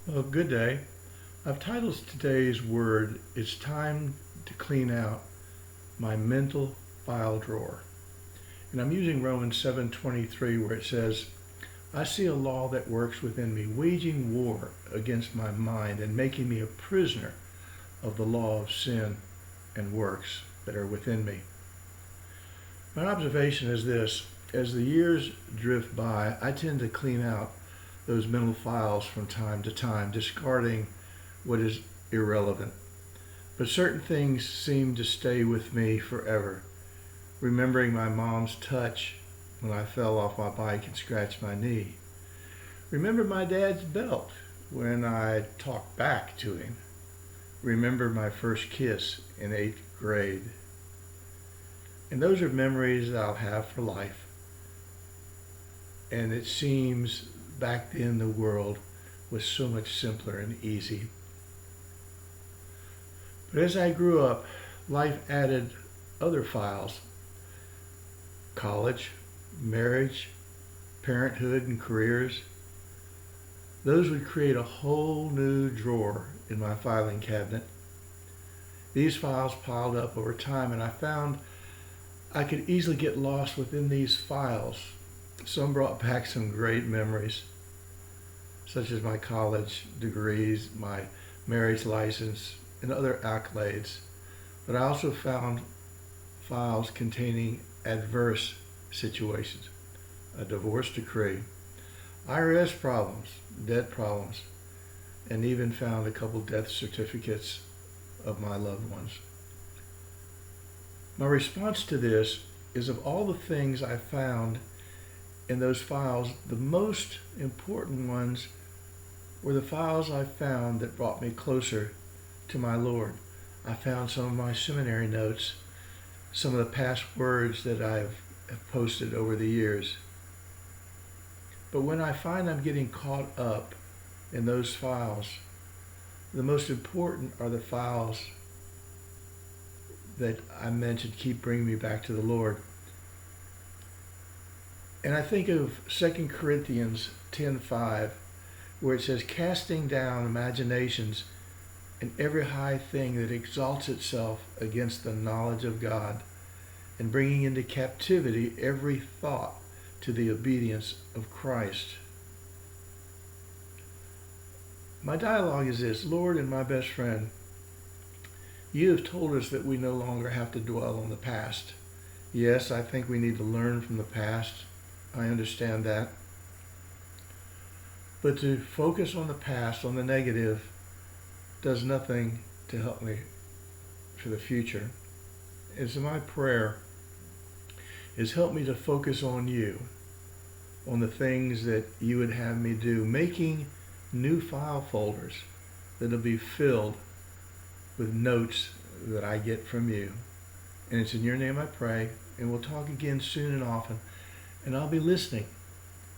Well, good day. I've titled today's word, It's Time to Clean Out My Mental File Drawer. And I'm using Romans 7:23 where it says, I see a law that works within me, waging war against my mind and making me a prisoner of the law of sin and works that are within me. My observation is this: as the years drift by, I tend to clean out those mental files from time to time, discarding what is irrelevant. But certain things seem to stay with me forever. Remembering my mom's touch when I fell off my bike and scratched my knee. Remember my dad's belt when I talked back to him. Remember my first kiss in 8th grade. And those are memories that I'll have for life. And it seems back then the world was so much simpler and easy. But as I grew up, life added other files: college, marriage, parenthood, and careers. Those would create a whole new drawer in my filing cabinet. These files piled up over time, and I found I could easily get lost within these files. Some brought back some great memories, such as my college degrees, my marriage license, and other accolades. But I also found files containing adverse situations: a divorce decree, IRS problems, debt problems, and even found a couple death certificates of my loved ones. My response to this is, of all the things I found in those files, the most important ones were the files I found that brought me closer to my Lord. I found some of my seminary notes, some of the past words that I've posted over the years. But when I find I'm getting caught up in those files, the most important are the files that I mentioned keep bringing me back to the Lord. And I think of 2 Corinthians 10:5, where it says, casting down imaginations and every high thing that exalts itself against the knowledge of God, and bringing into captivity every thought to the obedience of Christ. My dialogue is this: Lord and my best friend, you have told us that we no longer have to dwell on the past. Yes, I think we need to learn from the past. I understand that. But to focus on the past, on the negative, does nothing to help me for the future. And so my prayer is, help me to focus on you, on the things that you would have me do, making new file folders that'll be filled with notes that I get from you. And it's in your name I pray, and we'll talk again soon and often. And I'll be listening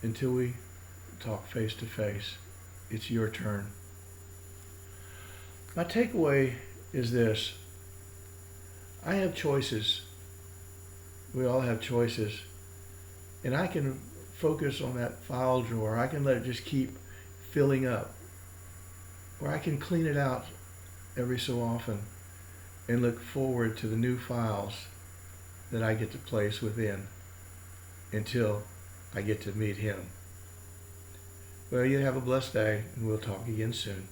until we talk face to face. It's your turn. My takeaway is this: I have choices. We all have choices. And I can focus on that file drawer. I can let it just keep filling up. Or I can clean it out every so often and look forward to the new files that I get to place within until I get to meet him. Well, you have a blessed day, and we'll talk again soon.